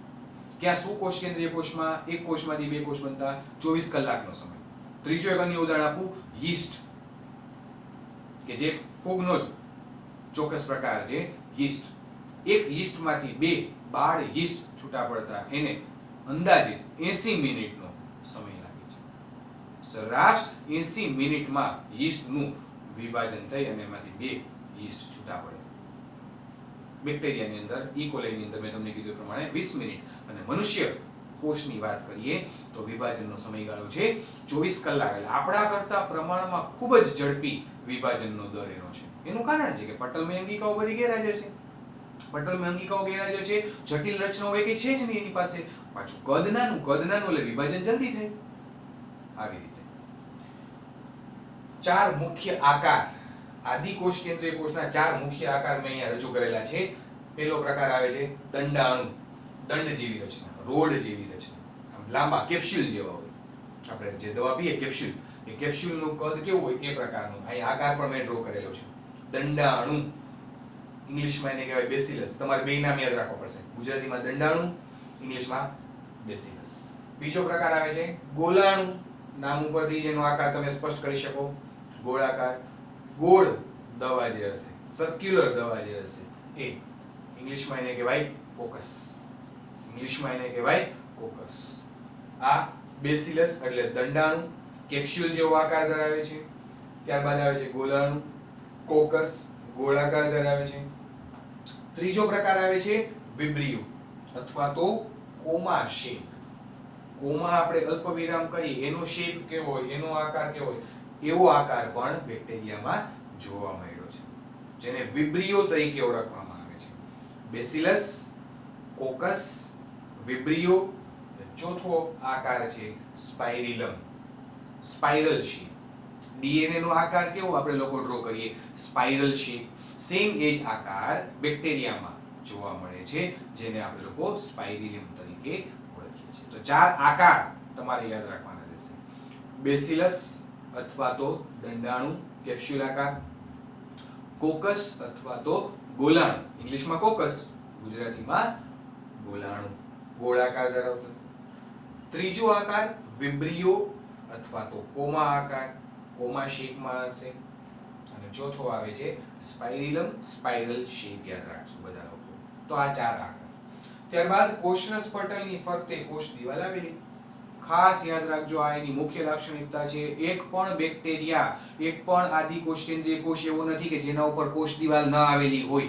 ક્યાં સુકોષ કેન્દ્રીય કોષમાં એક કોષમાંથી બે કોષ બનતા 24 કલાકનો સમય. ત્રીજો એક અન્ય ઉદાહરણ આપું, યીસ્ટ, કે જે ફૂગનો જ ચોક્કસ પ્રકાર છે યીસ્ટ. એક યીસ્ટમાંથી બે બાળ યીસ્ટ છૂટા પડતા એને અંદાજિત 80 મિનિટનો સમય લાગે છે. સરેરાશ 80 મિનિટમાં યીસ્ટનું વિભાજન થઈ અને એમાંથી બે યીસ્ટ છૂટા પડે. બેક્ટેરિયાની અંદર, ઈ કોલાઈની અંદર મેં તમને કીધું પ્રમાણે 20 મિનિટ, અને મનુષ્ય કોષની વાત કરીએ તો વિભાજનનો સમયગાળો છે 24 કલાક. એટલે આપણા કરતા પ્રમાણમાં ખૂબ જ ઝડપી વિભાજનનો દર એનો છે. એનું કારણ છે કે પટલમય અંગિકાઓ બધી ગેરહાજર છે. પટલમય અંગિકાઓ ગેરહાજર છે, જટિલ રચનાઓ એકે છે જ નહીં એની પાસે, પાછું કદ નાનું એટલે વિભાજન જલ્દી થાય. આવી રીતે ચાર મુખ્ય આકાર, આદિકોષ કેન્દ્રીય કોષના ચાર મુખ્ય આકાર મેં અહીંયા રજૂ કરેલા છે. પહેલો પ્રકાર આવે છે દંડાણુ, દંડ જેવી રચના, રોડ જેવી રચના, આમ લાંબા કેપ્સ્યુલ જેવા હોય. આપણે જે દવા પીએ કેપ્સ્યુલ, એ કેપ્સ્યુલનું કદ કેવું હોય એ પ્રકારનું. અહીં આકાર પણ મેં ડ્રો કરેલો છે. દંડાણુ, ઇંગ્લિશમાં એને કહેવાય બેસિલસ. તમારે બે નામ યાદ રાખવા પડશે, ગુજરાતીમાં દંડાણુ, ઇંગ્લિશમાં બેસિલસ. બીજો પ્રકાર આવે છે ગોલાણુ, નામ ઉપરથી જેનો આકાર તમે સ્પષ્ટ કરી શકો, ગોળાકાર, ગોળ દવા જે હશે, સર્ક્યુલર દવા જે હશે એ ઇંગ્લિશમાં એને કહેવાય કોકસ. ઇંગ્લિશમાં એને કહેવાય કોકસ. આ બેસિલસ એટલે દંડાણુ, કેપ્સ્યુલ જેવો આકાર ધરાવે છે. ત્યારબાદ આવે છે ગોલાણુ, કોકસ ગોળાકાર ધરાવે છે. ત્રીજો પ્રકાર આવે છે વિબ્રિયો અથવા તો કોમા શેપ. કોમા આપણે અલ્પ વિરામ કરીએ એનો શેપ કેવો હોય, એનો આકાર કેવો હોય, એવો આકાર પણ બેક્ટેરિયામાં જોવા મળ્યો છે, જેને વિબ્રિયો તરીકે ઓળખવામાં આવે છે. Bacillus, coccus, vibrio. ચોથો આકાર છે સ્પાઇરિલમ, સ્પાઇરલ શેપ. ડીએનએ નો આકાર કેવો આપણે લોકો ડ્રો કરીએ, સ્પાઇરલ શેપ. સેમ એજ આકાર બેક્ટેરિયામાં જોવા મળે છે, જેને આપણે લોકો સ્પાઇરિલમ તરીકે ઓળખીએ છીએ. તો ચાર આકાર તમારે યાદ રાખવાના રહેશે. બેસિલસ અથવા તો દંડાણુ કેપ્સ્યુલ આકાર, કોકસ અથવા તો ગોલાણુ, ઇંગ્લિશમાં કોકસ, ગુજરાતીમાં ગોલાણુ, ગોળાકાર ધરાવતો. ત્રીજો આકાર વિબ્રિયો અથવા તો કોમા આકાર, કોમા શેપમાં હશે. અને ચોથો આવે છે સ્પાઇરિલમ, સ્પાઇરલ શેપ, યાદ રાખશું બધા લોકો. તો આ 4 આકાર. ત્યારબાદ કોષરસ પટલની ફરતે કોષ દિવાલ આવેલી. ખાસ યાદ રાખજો, આ એની મુખ્ય લાક્ષણિકતા છે. એક પણ બેક્ટેરિયા, એક પણ આદિકોષ કેન્દ્રીય કોષ એવો નથી કે જેના ઉપર કોષ દિવાલ ન આવેલી હોય.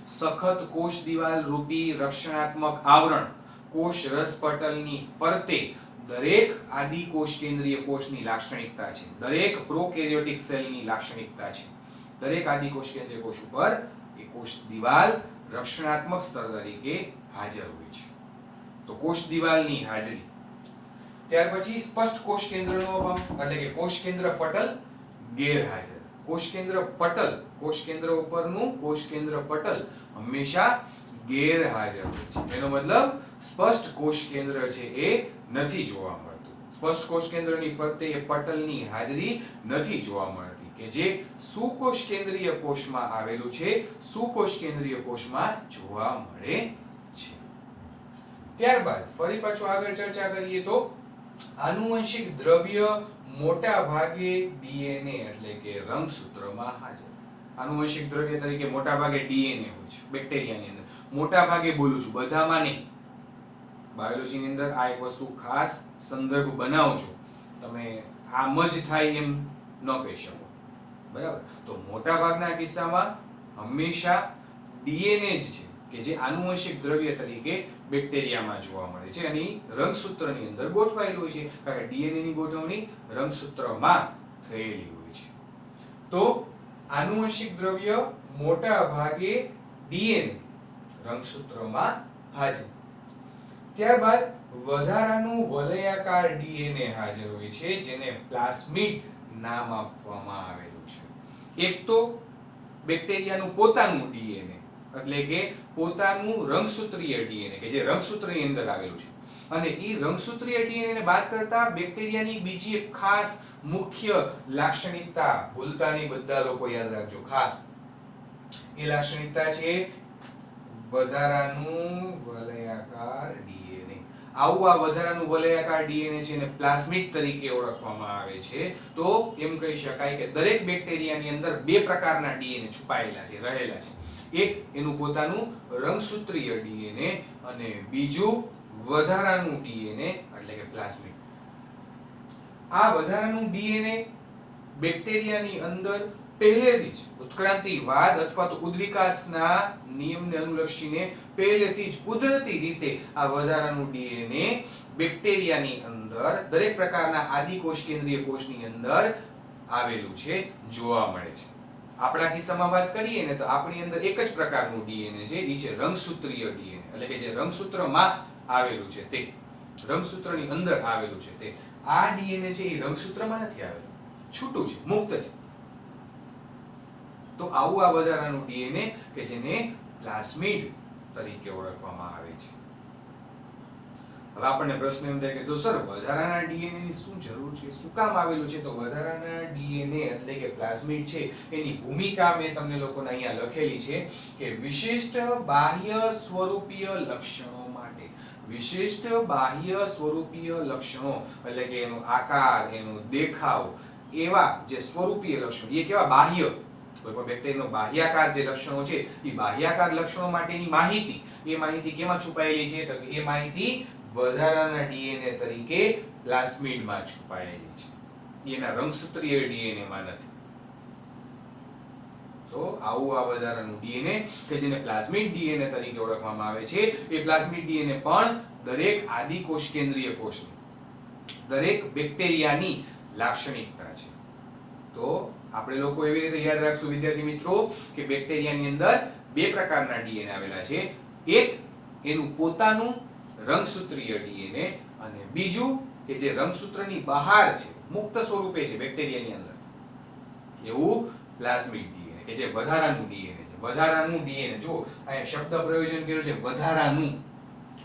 સખત કોષ દિવાલ રૂપી રક્ષણાત્મક આવરણ કોષ રસ પટલની ફરતે દરેક આદિકોષ કેન્દ્રીય કોષની લાક્ષણિકતા છે. દરેક પ્રોકેરિયોટિક સેલની લાક્ષણિકતા છે. દરેક આદિકોષ કેન્દ્રીય કોષ ઉપર એ કોષ દિવાલ રક્ષણાત્મક સ્તર તરીકે હાજર હોય છે. તો કોષ દિવાલની હાજરી. ત્યાર પછી સ્પષ્ટ કોષ કેન્દ્રનો અભાવ, એટલે કે કોષ કેન્દ્ર પટલ ગેરહાજર. કોષ કેન્દ્ર પટલ, કોષ કેન્દ્ર ઉપરનું કોષ કેન્દ્ર પટલ હંમેશા ગેરહાજર હોય છે. એનો મતલબ સ્પષ્ટ કોષ કેન્દ્ર છે એ નથી જોવા મળતું. સ્પષ્ટ કોષ કેન્દ્રની ફરતે એ પટલની હાજરી નથી જોવા મળતી કે જે સુકોષ કેન્દ્રીય કોષમાં આવેલું છે, સુકોષ કેન્દ્રીય કોષમાં જોવા મળે છે. ત્યારબાદ ફરી પાછું આગળ ચર્ચા કરીએ તો આનુવંશિક દ્રવ્ય મોટા ભાગે ડીએનએ એટલે કે રંગસૂત્રમાં હાજર. આનુવંશિક દ્રવ્ય તરીકે મોટા ભાગે ડીએનએ હોય છે બેક્ટેરિયાની અંદર. મોટા ભાગે બોલું છું, બધામાં નહીં. બાયોલોજીની અંદર આ એક વસ્તુ ખાસ સંદર્ભ બનાવજો. તમે આમ જ થાય એમ ન કહી શકો, બરાબર? તો મોટા ભાગના કિસ્સામાં હંમેશા ડીએનએ જ છે કે જે આનુવંશિક દ્રવ્ય તરીકે બેક્ટેરિયામાં જોવા મળે છે અને રંગસૂત્રની અંદર ગોઠવાયેલું હોય છે, કારણ કે ડીએનએ ની ગોઠવણી રંગસૂત્રમાં થયેલી હોય છે. તો આનુવંશિક દ્રવ્ય મોટા ભાગે ડીએનએ રંગસૂત્રમાં હાજર. ત્યારબાદ વધારાનું વલયાકાર ડીએનએ હાજર હોય છે જેને પ્લાસ્મિડ નામ આપવામાં આવેલું છે. એક તો બેક્ટેરિયાનું પોતાનું ડીએનએ એટલે કે પોતાનું રંગસૂત્રીય ડીએનએ કે જે રંગસૂત્રની અંદર આવેલું છે, અને એ રંગસૂત્રીય ડીએનએ ને બાદ કરતા બેક્ટેરિયાની બીજી એક ખાસ મુખ્ય લાક્ષણિકતા ભૂલતા નહીં બધા લોકો, યાદ રાખજો ખાસ. એ લાક્ષણિકતા છે વધારાનું વલયાકાર ડીએનએ. આવું આ વધારાનું વલયાકાર ડીએનએ છે એને પ્લાસ્મિડ તરીકે ઓળખવામાં આવે છે. તો એમ કહી શકાય કે દરેક બેક્ટેરિયાની અંદર બે પ્રકારના ડીએનએ છુપાયેલા છે, રહેલા છે. એક એનું પોતાનું રંગસૂત્રીય ડીએનએ અને બીજું વધારાનું ડીએનએ એટલે કે પ્લાસ્મિડ. આ વધારાનું ડીએનએ બેક્ટેરિયાની અંદર પહેલેથી જ ઉત્ક્રાંતિવાદ અથવા તો ઉદ્વિકાસના નિયમને અનુલક્ષીને પહેલેથી જ કુદરતી રીતે આ વધારાનું ડીએનએ બેક્ટેરિયાની અંદર દરેક પ્રકારના આદિકોષ કેન્દ્રીય કોષની અંદર આવેલું છે, જોવા મળે છે. આપણા કિસ્સામાં વાત કરીએ ને તો આપણી અંદર એક જ પ્રકારનું ડીએનએ છે, એ છે રંગસૂત્રીય ડીએનએ એટલે કે જે રંગસૂત્રમાં આવેલું છે તે, રંગસૂત્રની અંદર આવેલું છે તે. આ ડીએનએ છે એ રંગસૂત્રમાં નથી આવેલું, છૂટું છે, મુક્ત છે. તો આવું આ વધારાનું ડીએનએ કે જેને પ્લાસ્મિડ તરીકે ઓળખવામાં આવે છે. હવે આપણને પ્રશ્ન એમ થાય કે તો સર વધારાના ડીએનએ ની શું જરૂર છે, શું કામ આવેલું છે? તો વધારાના ડીએનએ એટલે કે પ્લાસ્મિડ છે એની ભૂમિકા મેં તમને લોકોને અહીંયા લખેલી છે કે વિશિષ્ટ બાહ્ય સ્વરૂપીય લક્ષણો માટે. વિશિષ્ટ બાહ્ય સ્વરૂપીય લક્ષણો એટલે કે એનો આકાર, એનો દેખાવ, એવા જે સ્વરૂપીય લક્ષણો, એ કેવા બાહ્ય, કોઈ પણ બેક્ટેરિયાનો બાહ્યાકાર જે લક્ષણો છે એ બાહ્યાકાર લક્ષણો માટેની માહિતી, એ માહિતી કેમાં છુપાયેલી છે? તો એ માહિતી વધારાના ડીએનએ તરીકે પ્લાસ્મિડમાં છુપાયેલી છે, એના રંગસૂત્રીય ડીએનએ માં નથી. તો આવું આ વધારાનું ડીએનએ કે જેને પ્લાસ્મિડ ડીએનએ તરીકે ઓળખવામાં આવે છે, એ પ્લાસ્મિડ ડીએનએ પણ દરેક આદિકોષ કેન્દ્રીય કોષની, દરેક બેક્ટેરિયાની લાક્ષણિકતા છે. તો આપણે લોકો એવી રીતે યાદ રાખશું વિદ્યાર્થી મિત્રો કે બેક્ટેરિયાની અંદર બે પ્રકારના ડીએનએ આવેલા છે. એક એનું પોતાનું રંગસૂત્રીય ડીએનએ અને બીજું કે જે રંગસૂત્રની બહાર છે, મુક્ત સ્વરૂપે છે બેક્ટેરિયાની અંદર, એવું પ્લાસ્મિડ ડીએનએ કે જે વધારાનું ડીએનએ છે. વધારાનું ડીએનએ, જો અહીંયા શબ્દ પ્રયોજન કર્યું છે વધારાનું,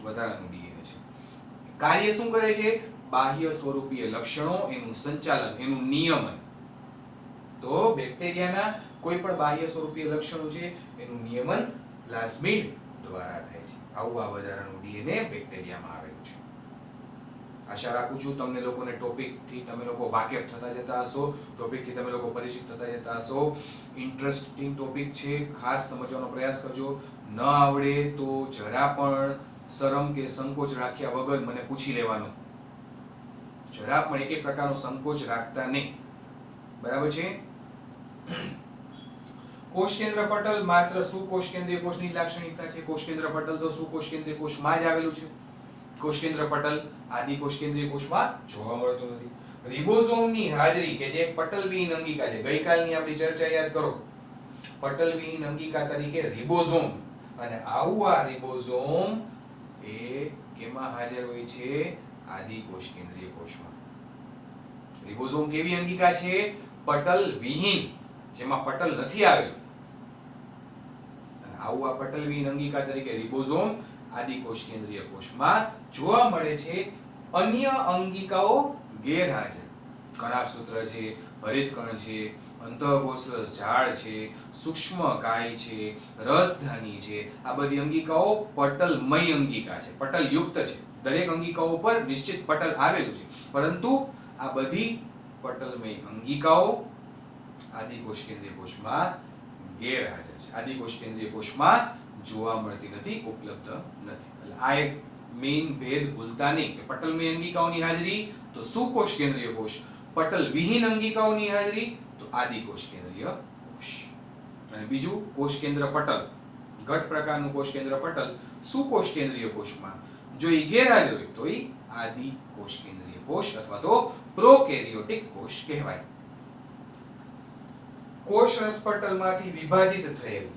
વધારાનું ડીએનએ છે. કાર્ય શું કરે છે? બાહ્ય સ્વરૂપીય લક્ષણો, એનું સંચાલન, એનું નિયમન. તો બેક્ટેરિયાના કોઈ પણ બાહ્ય સ્વરૂપીય લક્ષણો છે એનું નિયમન પ્લાસ્મિડ દ્વારા થાય છે. આવું આ વધારાનું ડીએનએ બેક્ટેરિયામાં આવેલું છે. આશા રાખું છું તમને લોકોને ટોપિકથી તમે લોકો વાકેફ થતા જતા હશો, ટોપિકથી તમે લોકો પરિચિત થતા જતા હશો. ઇન્ટરેસ્ટિંગ ટોપિક છે, ખાસ સમજવાનો પ્રયાસ કરજો. ન આવડે તો જરા પણ શરમ કે સંકોચ રાખ્યા વગર મને પૂછી લેવાનું. જરા પણ એક પ્રકારનો સંકોચ રાખતા નહીં. બરાબર છે? કોષ કેન્દ્ર પટલ માત્ર સુકોષ કેન્દ્રીય કોષની લાક્ષણિકતા છે. કોષ કેન્દ્ર પટલ તો સુકોષ કેન્દ્રીય કોષમાં જ આવેલું છે. કોષ કેન્દ્ર પટલ આદિ કોષ કેન્દ્રીય કોષમાં જોવા મળતું નથી. રિબોઝોમની હાજરી કે જે પટલવિહીન અંગિકા છે, ગઈકાલની આપણી ચર્ચા યાદ કરો. પટલવિહીન અંગિકા તરીકે રિબોઝોમ, અને આવું આ રિબોઝોમ એ કેમાં હાજર હોય છે? આદિ કોષ કેન્દ્રીય કોષમાં. રિબોઝોમ કેવી અંગિકા છે? પટલ વિહીન, જેમાં પટલ નથી આવેલું. આવું આ પટલ વિહીન અંગિકા તરીકે રિબોઝોમ આદિ કોષ કેન્દ્રીય કોષમાં જોવા મળે છે. અન્ય અંગિકાઓ ગેરહાજર. કણાભસૂત્ર છે, હરિતકણ છે, અંતઃકોષરસ ઝાડ છે, સૂક્ષ્મ કાય છે, રસધાની છે. આ બધી અંગિકાઓ પટલમય અંગિકા છે, પટલ યુક્ત છે. દરેક અંગિકાઓ પર નિશ્ચિત પટલ આવેલું છે, પરંતુ આ બધી પટલમય અંગિકાઓ આદિ કોષ કેન્દ્રીય કોષમાં ગેરહાજર છે. આદિ કોષ કેન્દ્રીય કોષમાં જોવા મળતી નથી, ઉપલબ્ધ નથી. એટલે આ એક મેઇન ભેદ ભૂલતા નહીં કે પટલમય અંગિકાઓની હાજરી તો સુકોષ કેન્દ્રીય કોષ, પટલ વિહીન અંગિકાઓની હાજરી તો આદિ કોષ કેન્દ્રીય કોષ. અને બીજું કોષ કેન્દ્ર પટલ, ઘટ પ્રકારનું કોષ કેન્દ્ર પટલ સુકોષ કેન્દ્રીય કોષમાં જો એ ગેરહાજર હોય તો એ આદિ કોષ કેન્દ્રીય કોષ અથવા તો પ્રોકેરિયોટિક કોષ કહેવાય. કોષરસ પટલમાંથી વિભાજિત થયેલ,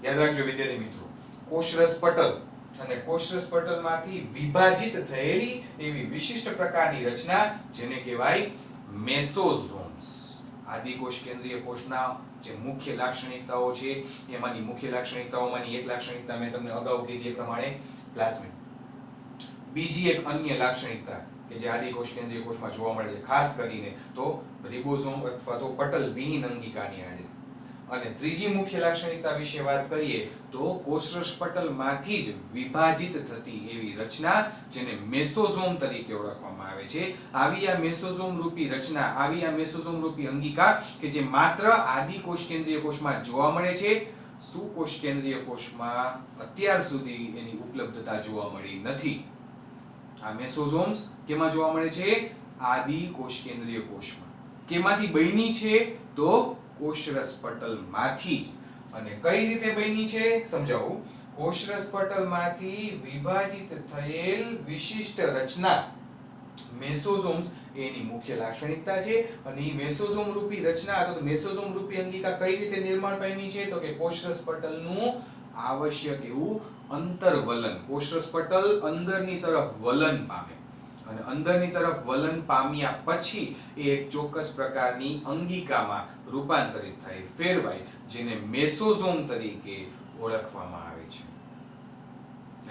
યાદ રાખજો વિદ્યાર્થી મિત્રો, કોષરસ પટલ અને કોષરસ પટલમાંથી વિભાજિત થયેલી એવી વિશિષ્ટ પ્રકારની રચના જેને કહેવાય મેસોઝોમ્સ. આદિ કોષ કેન્દ્રીય કોષના જે મુખ્ય લાક્ષણિકતાઓ છે એમાંની મુખ્ય લાક્ષણિકતાઓમાંની એક લાક્ષણિકતા મેં તમને અગાઉ કીધી એ પ્રમાણે પ્લાસ્મિડ. બીજી એક અન્ય લાક્ષણિકતા કે જે આદિ કોષ કેન્દ્રીય કોષમાં જોવા મળે છે ખાસ કરીને તો રિબોઝોમ અથવા તો પટલ વિહીન અંગિકાની હાજરી. અને ત્રીજી મુખ્ય લાક્ષણિકતા વિશે વાત કરીએ તો કોષરસ પટલમાંથી જ વિભાજિત થતી એવી રચના જેને મેસોઝોમ તરીકે ઓળખવામાં આવે છે. આવી આ મેસોઝોમ રૂપી રચના, આવી આ મેસોઝોમ રૂપી અંગિકા કે જે માત્ર આદિ કોષ કેન્દ્રીય કોષમાં જોવા મળે છે, સુકોષ કેન્દ્રીય કોષમાં અત્યાર સુધી એની ઉપલબ્ધતા જોવા મળી નથી. આ મેસોઝોમ્સ કેમાં જોવા મળે છે? આદિ કોષ કેન્દ્રીય કોષમાં. કેમાંથી બની છે? તો કોષરસ પટલમાંથી જ. અને કઈ રીતે બની છે સમજાવું. કોષરસ પટલમાંથી વિભાજિત થયેલ વિશિષ્ટ રચના મેસોઝોમ્સ એની મુખ્ય લાક્ષણિકતા છે. અને એ મેસોઝોમ રૂપી રચના અથવા તો મેસોઝોમ રૂપી અંગિકા કઈ રીતે નિર્માણ પામી છે તો કે કોષરસ પટલનું આવશ્યક એવું અંતરવલન. કોષરસ પટલ અંદરની તરફ વલન પામે અને અંદરની તરફ વલન પામ્યા પછી એ એક ચોક્કસ પ્રકારની અંગિકામાં રૂપાંતરિત થાય, ફેરવાય, જેને મેસોઝોમ તરીકે ઓળખવામાં આવે છે.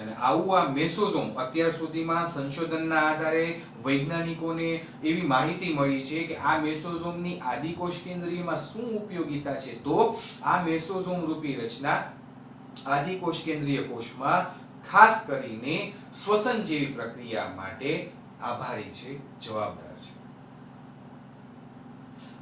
અને આવું આ મેસોઝોમ અત્યાર સુધીમાં સંશોધનના આધારે વૈજ્ઞાનિકોને એવી માહિતી મળી છે કે આ મેસોઝોમની આદિ કોષ કેન્દ્રીયમાં શું ઉપયોગિતા છે તો આ મેસોઝોમ રૂપી રચના આદિ કોષ કેન્દ્રીય કોષમાં ખાસ કરીને શ્વસન જેવી પ્રક્રિયા માટે આભારી છે, જવાબદાર છે.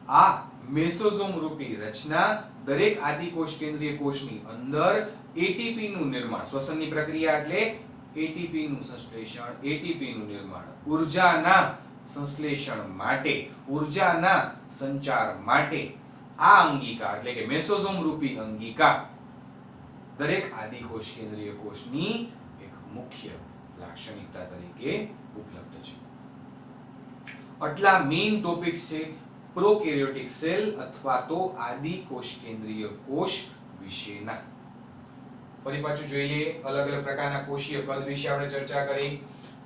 આ મેસોઝોમ રૂપી રચના દરેક આદિ કોષ કેન્દ્રીય કોષની અંદર એટીપી નું નિર્માણ, શ્વસનની પ્રક્રિયા એટલે એટીપી નું સંશ્લેષણ, એટીપી નું નિર્માણ, ઊર્જાના સંશ્લેષણ માટે, ઊર્જાના સંચાર માટે આ અંગિકા એટલે કે મેસોઝોમ રૂપી અંગિકા દરેક આદિ કોષ કેન્દ્રીય કોષની એક મુખ્ય લાક્ષણિકતા તરીકે ઉપલબ્ધ છે. આટલા મેઇન ટોપિક્સ છે પ્રોકેરિયોટિક સેલ અથવા તો આદિ કોષ કેન્દ્રીય કોષ વિશેના. ફરી પાછું જોઈ લઈએ. અલગ અલગ પ્રકારના કોષીય કદ વિશે આપણે ચર્ચા કરી,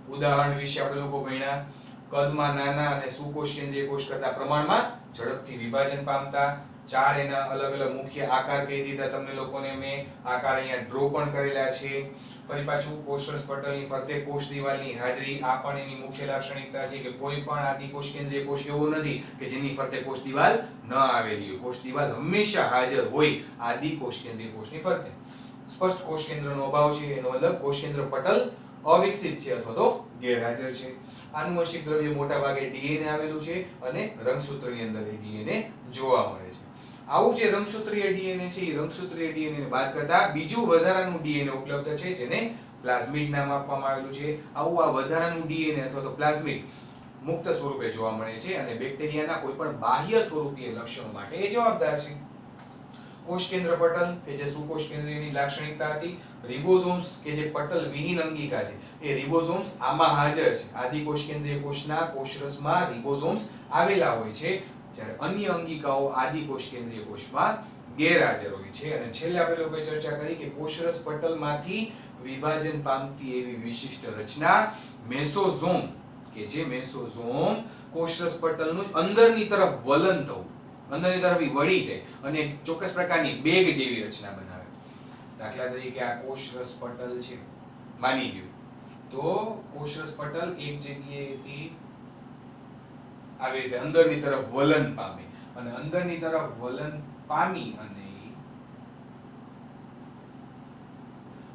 ઉદાહરણ વિશે આપણે લોકો ભણ્યા. કદમાં નાના અને સુકોષ કેન્દ્રીય કોષ કરતા પ્રમાણમાં ઝડપથી વિભાજન પામતા. ચાર એના અલગ અલગ મુખ્ય આકાર કહી દીધા તમને લોકોને મેં. આકાર અહીંયા ડ્રો પણ કરેલા છે. ફરી પાછું કોષરસ પટલની ફરતે કોષ દિવાલની હાજરી આ પણ એની મુખ્ય લાક્ષણિકતા છે કે કોઈ પણ આદિ કોષ કેન્દ્રીય કોષ એવો નથી કે જેની ફરતે કોષ દિવાલ ન આવેલી હોય. કોષ દિવાલ હંમેશા હાજર હોય આદિ કોષ કેન્દ્રીય કોષની ફરતે. સ્પષ્ટ કોષ કેન્દ્રનો અભાવ છે એનો મતલબ કોષ કેન્દ્ર પટલ અવિકસિત છે અથવા તો ગેરહાજર છે. આનુવંશિક દ્રવ્ય મોટા ભાગે ડીએનએ આવેલું છે અને રંગસૂત્રની અંદર એ ડીએનએ જોવા મળે છે. આવું જે રંગસૂત્રીય ડીએનએ છે એ રંગસૂત્રીય ડીએનએ ને બાદ કરતા બીજું વધારાનું ડીએનએ ઉપલબ્ધ છે જેને પ્લાઝમિડ નામ આપવામાં આવેલું છે. આવું આ વધારાનું ડીએનએ અથવા તો પ્લાઝમિડ મુક્ત સ્વરૂપે જોવા મળે છે અને બેક્ટેરિયાના કોઈ પણ બાહ્ય સ્વરૂપીય લક્ષણો માટે એ જવાબદાર છે. કોષ કેન્દ્ર પટલ કે જે સુકોષ કેન્દ્રની લાક્ષણિકતા હતી, રિબોઝોમ્સ કે જે પટલ વિહીન અંગિકા છે એ રિબોઝોમ્સ આમાં હાજર છે. આદિકોષ કેન્દ્રીય કોષના કોષરસમાં રિબોઝોમ્સ આવેલા હોય છે, જ્યારે અન્ય અંગિકાઓ આદિકોષ કેન્દ્રીય કોષમાં ગેરહાજર હોય છે. અને છેલ્લે આપણે લોકોએ ચર્ચા કરી કે કોષરસ પટલમાંથી વિભાજન પામતી એવી વિશિષ્ટ રચના મેસોઝોમ કે જે મેસોઝોમ કોષરસ પટલનું અંદરની તરફ વલન થવું, અંદરની તરફ વળી જાય અને ચોક્કસ પ્રકારની બેગ જેવી રચના બનાવે. દાખલા તરીકે આ કોષરસ પટલ છે માની લ્યો, તો કોષરસ પટલ એક જગ્યાએથી આવી રીતે અંદરની તરફ વલન પામે અને અંદરની તરફ વલન પામી અને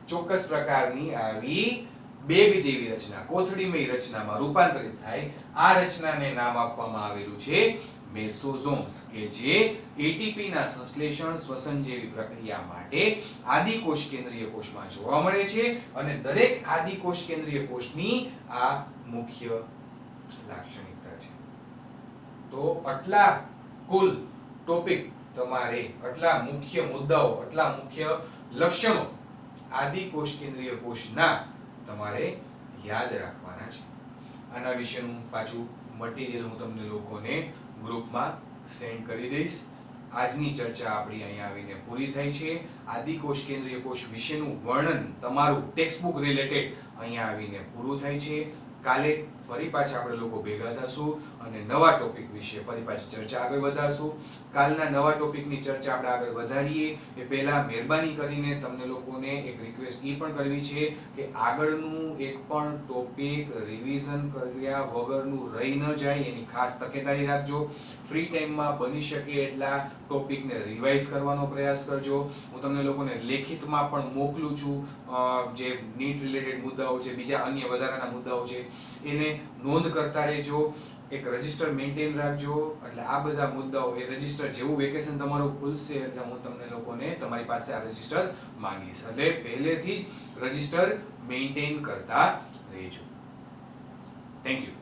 ચોક્કસ પ્રકારની આવી બેગ જેવી રચના, કોથળીમય રચનામાં રૂપાંતરિત થાય. આ રચનાને નામ આપવામાં આવેલું છે મેસોઝોમ્સ કે જે એટીપી ના સંશ્લેષણ શ્વસન જેવી પ્રક્રિયા માટે આદિકોષ કેન્દ્રીય કોષમાં જોવા મળે છે અને દરેક આદિકોષ કેન્દ્રીય કોષની આ મુખ્ય લાક્ષણિકતા છે. તો આટલા કુલ ટોપિક તમારે, આટલા મુખ્ય મુદ્દાઓ, આટલા મુખ્ય લક્ષણો આદિકોષ કેન્દ્રીય કોષના તમારે યાદ રાખવાના છે. આના વિશેનું પાછું મટીરીયલ હું તમને લોકોને ગ્રુપમાં સેન્ડ કરી દઈશ. આજની ચર્ચા આપણી અહીંયા આવીને પૂરી થઈ છે. આદિકોષ કેન્દ્રીય કોષ વિશેનું વર્ણન તમારું ટેક્સ્ટબુક રિલેટેડ અહીંયા આવીને પૂરું થાય છે. કાલે ફરી પાછા આપણે લોકો ભેગા થશું અને નવા ટોપિક વિશે ફરી પાછી ચર્ચા આગળ વધારશું. કાલના નવા ટોપિકની ચર્ચા આપણે આગળ વધારીએ એ પહેલા મહેરબાની કરીને તમને લોકોને એક રિક્વેસ્ટ એ પણ કરવી છે કે આગળનું એક પણ ટોપિક રિવિઝન કર્યા વગરનું રહી ન જાય એની ખાસ તકેદારી રાખજો. ફ્રી ટાઈમમાં બની શકે એટલા ટોપિકને રિવાઇઝ કરવાનો પ્રયાસ કરજો. હું તમને લોકોને લેખિતમાં પણ મોકલું છું જે નીટ રિલેટેડ મુદ્દાઓ છે, બીજા અન્ય વધારાના મુદ્દાઓ છે એને નોંધ કરતા રહેજો. એક રજિસ્ટર મેન્ટેન રાખજો. એટલે આ બધા મુદ્દાઓ એ રજિસ્ટર જેવું વેકેશન તમારું ખુલશે એટલે હું તમને લોકોને તમારી પાસે આ રજિસ્ટર માંગીશ. એટલે પહેલેથી જ રજિસ્ટર મેન્ટેન કરતા રહેજો. Thank you.